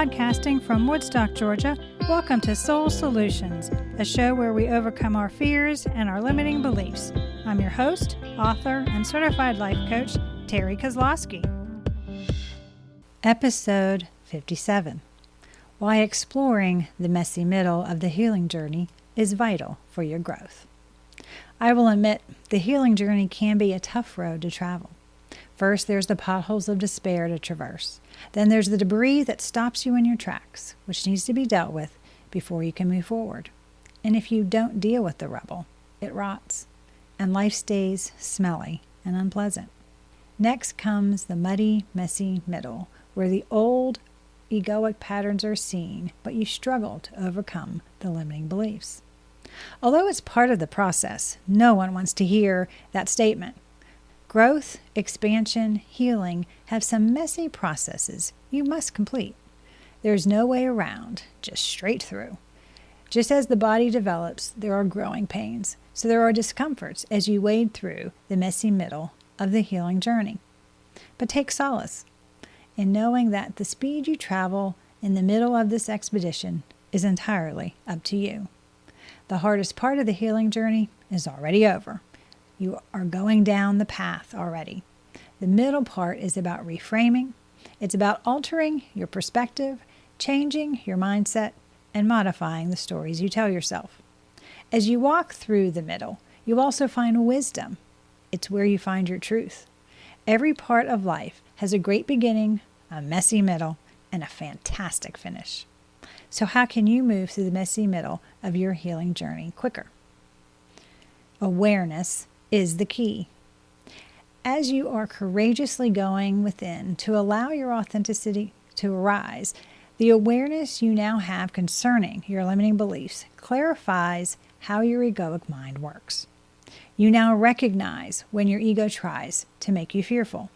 Podcasting from Woodstock, Georgia, welcome to Soul Solutions, a show where we overcome our fears and our limiting beliefs. I'm your host, author, and certified life coach, Terry Kozlowski. Episode 57. Why exploring the messy middle of the healing journey is vital for your growth. I will admit, the healing journey can be a tough road to travel. First, there's the potholes of despair to traverse. Then there's the debris that stops you in your tracks, which needs to be dealt with before you can move forward. And if you don't deal with the rubble, it rots, and life stays smelly and unpleasant. Next comes the muddy, messy middle, where the old egoic patterns are seen, but you struggle to overcome the limiting beliefs. Although it's part of the process, no one wants to hear that statement. Growth, expansion, healing have some messy processes you must complete. There's no way around, just straight through. Just as the body develops, there are growing pains, so there are discomforts as you wade through the messy middle of the healing journey. But take solace in knowing that the speed you travel in the middle of this expedition is entirely up to you. The hardest part of the healing journey is already over. You are going down the path already. The middle part is about reframing. It's about altering your perspective, changing your mindset, and modifying the stories you tell yourself. As you walk through the middle, you also find wisdom. It's where you find your truth. Every part of life has a great beginning, a messy middle, and a fantastic finish. So how can you move through the messy middle of your healing journey quicker? Awareness is the key. As you are courageously going within to allow your authenticity to arise, the awareness you now have concerning your limiting beliefs clarifies how your egoic mind works. You now recognize when your ego tries to make you fearful.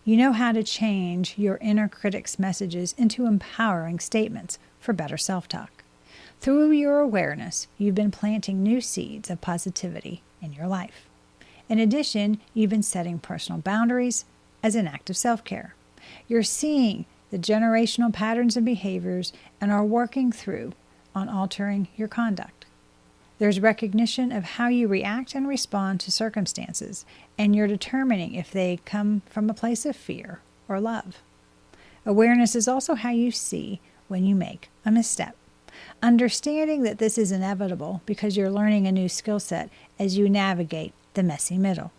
You know how to change your inner critic's messages into empowering statements for better self-talk. Through your awareness, you've been planting new seeds of positivity in your life. In addition, you've been setting personal boundaries as an act of self-care. You're seeing the generational patterns and behaviors and are working through on altering your conduct. There's recognition of how you react and respond to circumstances, and you're determining if they come from a place of fear or love. Awareness is also how you see when you make a misstep. Understanding that this is inevitable because you're learning a new skill set as you navigate the messy middle.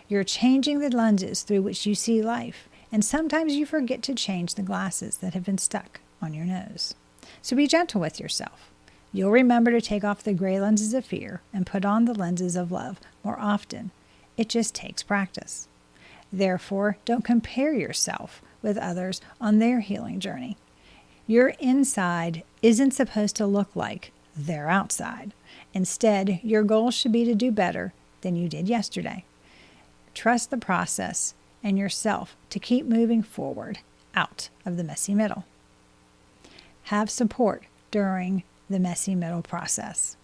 You're changing the lenses through which you see life, and sometimes you forget to change the glasses that have been stuck on your nose. So be gentle with yourself. You'll remember to take off the gray lenses of fear and put on the lenses of love more often. It just takes practice. Therefore, don't compare yourself with others on their healing journey. Your inside isn't supposed to look like their outside. Instead, your goal should be to do better than you did yesterday. Trust the process and yourself to keep moving forward out of the messy middle. Have support during the messy middle process.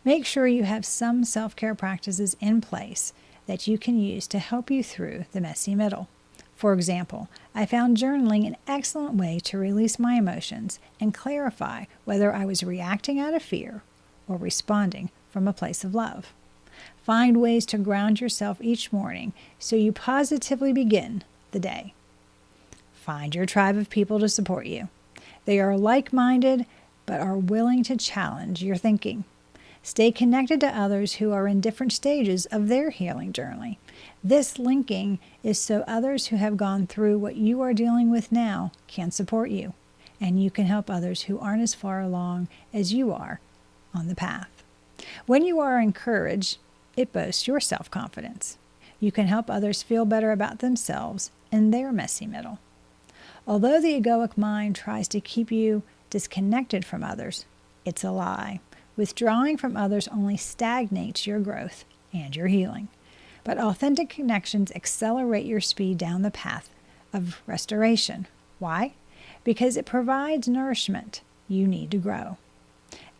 Make sure you have some self-care practices in place that you can use to help you through the messy middle. For example, I found journaling an excellent way to release my emotions and clarify whether I was reacting out of fear or responding from a place of love. Find ways to ground yourself each morning so you positively begin the day. Find your tribe of people to support you. They are like-minded but are willing to challenge your thinking. Stay connected to others who are in different stages of their healing journey. This linking is so others who have gone through what you are dealing with now can support you, and you can help others who aren't as far along as you are on the path. When you are encouraged, it boasts your self-confidence. You can help others feel better about themselves in their messy middle. Although the egoic mind tries to keep you disconnected from others, it's a lie. Withdrawing from others only stagnates your growth and your healing. But authentic connections accelerate your speed down the path of restoration. Why? Because it provides nourishment you need to grow.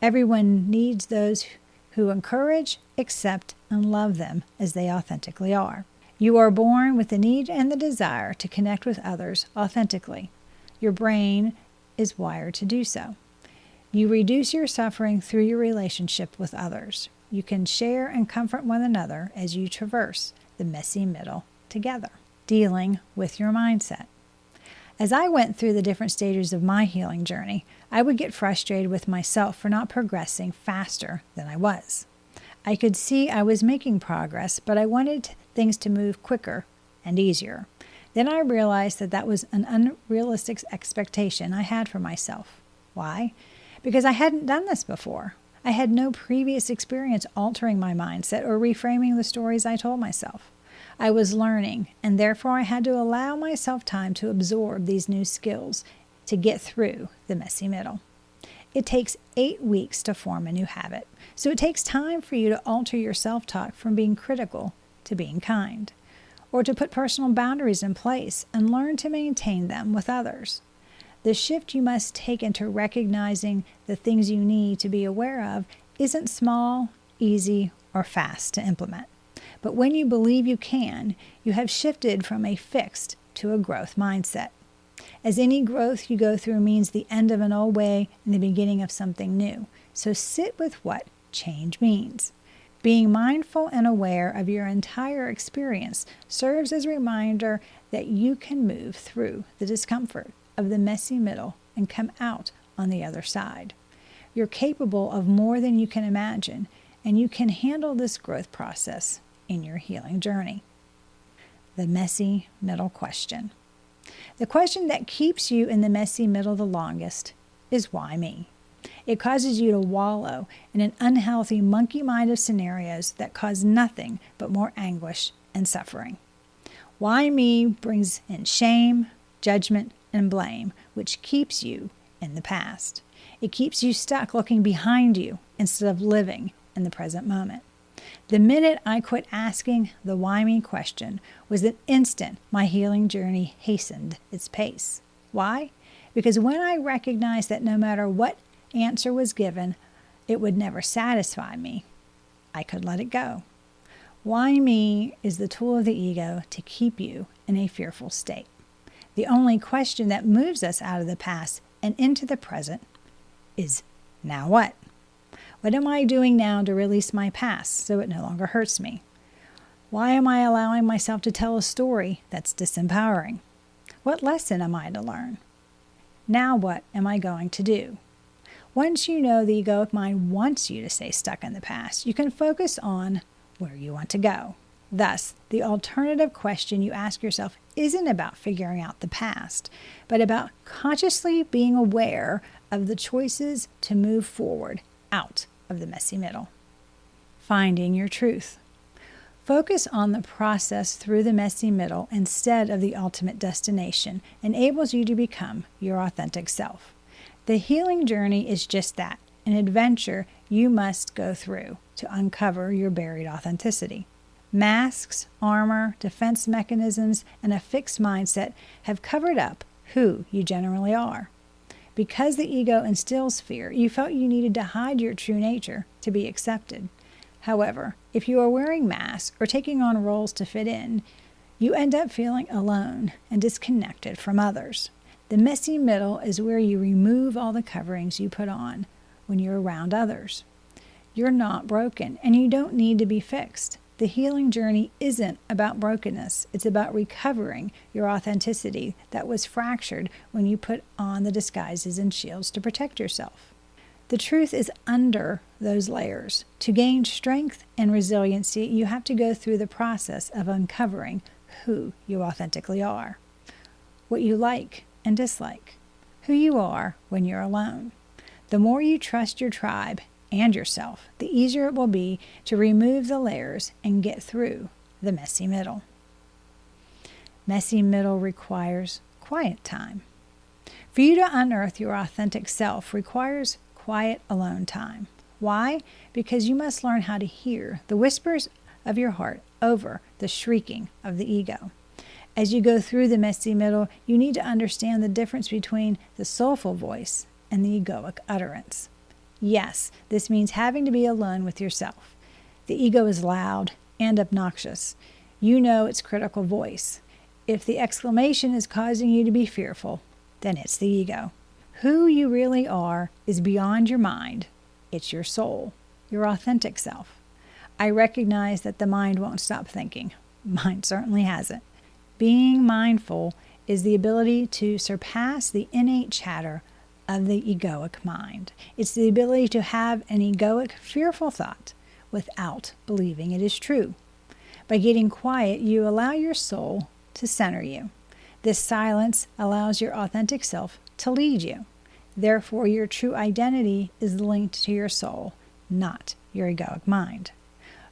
Everyone needs those who encourage, accept, and love them as they authentically are. You are born with the need and the desire to connect with others authentically. Your brain is wired to do so. You reduce your suffering through your relationship with others. You can share and comfort one another as you traverse the messy middle together. Dealing with your mindset. As I went through the different stages of my healing journey, I would get frustrated with myself for not progressing faster than I was. I could see I was making progress, but I wanted things to move quicker and easier. Then I realized that was an unrealistic expectation I had for myself. Why? Because I hadn't done this before. I had no previous experience altering my mindset or reframing the stories I told myself. I was learning, and therefore I had to allow myself time to absorb these new skills to get through the messy middle. It takes 8 weeks to form a new habit, so it takes time for you to alter your self-talk from being critical to being kind, or to put personal boundaries in place and learn to maintain them with others. The shift you must take into recognizing the things you need to be aware of isn't small, easy, or fast to implement. But when you believe you can, you have shifted from a fixed to a growth mindset. As any growth you go through means the end of an old way and the beginning of something new. So sit with what change means. Being mindful and aware of your entire experience serves as a reminder that you can move through the discomfort of the messy middle and come out on the other side. You're capable of more than you can imagine, and you can handle this growth process in your healing journey. The messy middle question. The question that keeps you in the messy middle the longest is why me? It causes you to wallow in an unhealthy monkey mind of scenarios that cause nothing but more anguish and suffering. Why me brings in shame, judgment, and blame, which keeps you in the past. It keeps you stuck looking behind you instead of living in the present moment. The minute I quit asking the why me question was the instant my healing journey hastened its pace. Why? Because when I recognized that no matter what answer was given, it would never satisfy me, I could let it go. Why me is the tool of the ego to keep you in a fearful state. The only question that moves us out of the past and into the present is, now what? What am I doing now to release my past so it no longer hurts me? Why am I allowing myself to tell a story that's disempowering? What lesson am I to learn? Now what am I going to do? Once you know the egoic mind wants you to stay stuck in the past, you can focus on where you want to go. Thus, the alternative question you ask yourself isn't about figuring out the past, but about consciously being aware of the choices to move forward out of the messy middle. Finding your truth. Focus on the process through the messy middle instead of the ultimate destination enables you to become your authentic self. The healing journey is just that, an adventure you must go through to uncover your buried authenticity. Masks, armor, defense mechanisms, and a fixed mindset have covered up who you generally are. Because the ego instills fear, you felt you needed to hide your true nature to be accepted. However, if you are wearing masks or taking on roles to fit in, you end up feeling alone and disconnected from others. The messy middle is where you remove all the coverings you put on when you're around others. You're not broken, and you don't need to be fixed. The healing journey isn't about brokenness. It's about recovering your authenticity that was fractured when you put on the disguises and shields to protect yourself. The truth is under those layers. To gain strength and resiliency, you have to go through the process of uncovering who you authentically are, what you like and dislike, who you are when you're alone. The more you trust your tribe and yourself, the easier it will be to remove the layers and get through the messy middle. Messy middle requires quiet time. For you to unearth your authentic self requires quiet alone time. Why? Because you must learn how to hear the whispers of your heart over the shrieking of the ego. As you go through the messy middle, you need to understand the difference between the soulful voice and the egoic utterance. Yes, this means having to be alone with yourself. The ego is loud and obnoxious. You know its critical voice. If the exclamation is causing you to be fearful, then it's the ego. Who you really are is beyond your mind. It's your soul, your authentic self. I recognize that the mind won't stop thinking. Mine certainly hasn't. Being mindful is the ability to surpass the innate chatter of the egoic mind. It's the ability to have an egoic, fearful thought without believing it is true. By getting quiet, you allow your soul to center you. This silence allows your authentic self to lead you. Therefore, your true identity is linked to your soul, not your egoic mind.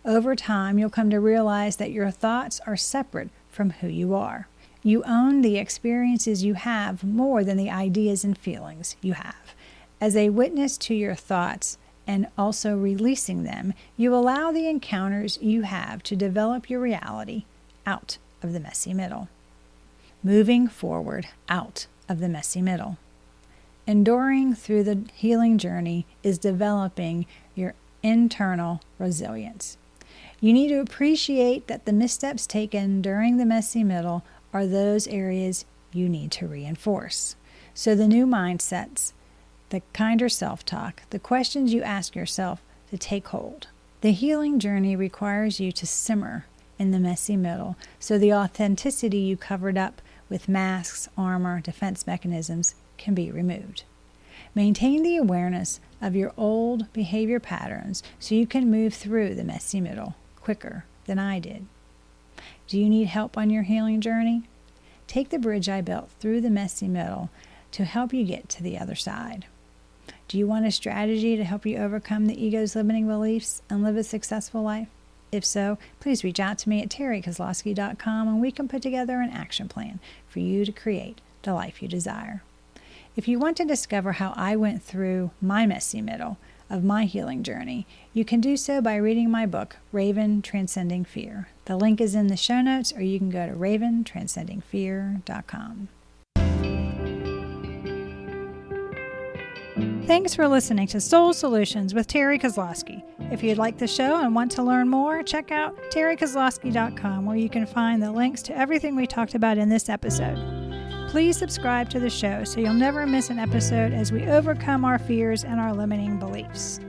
Over time, you'll come to realize that your thoughts are separate from who you are. You own the experiences you have more than the ideas and feelings you have. As a witness to your thoughts and also releasing them, you allow the encounters you have to develop your reality out of the messy middle. Moving forward out of the messy middle. Enduring through the healing journey is developing your internal resilience. You need to appreciate that the missteps taken during the messy middle are those areas you need to reinforce. So the new mindsets, the kinder self-talk, the questions you ask yourself to take hold. The healing journey requires you to simmer in the messy middle so the authenticity you covered up with masks, armor, defense mechanisms can be removed. Maintain the awareness of your old behavior patterns so you can move through the messy middle quicker than I did. Do you need help on your healing journey? Take the bridge I built through the messy middle to help you get to the other side. Do you want a strategy to help you overcome the ego's limiting beliefs and live a successful life? If so, please reach out to me at TerryKozlowski.com and we can put together an action plan for you to create the life you desire. If you want to discover how I went through my messy middle of my healing journey, you can do so by reading my book, Raven Transcending Fear. The link is in the show notes, or you can go to raventranscendingfear.com. Thanks for listening to Soul Solutions with Terry Kozlowski. If you'd like the show and want to learn more, check out TerryKozlowski.com, where you can find the links to everything we talked about in this episode. Please subscribe to the show so you'll never miss an episode as we overcome our fears and our limiting beliefs.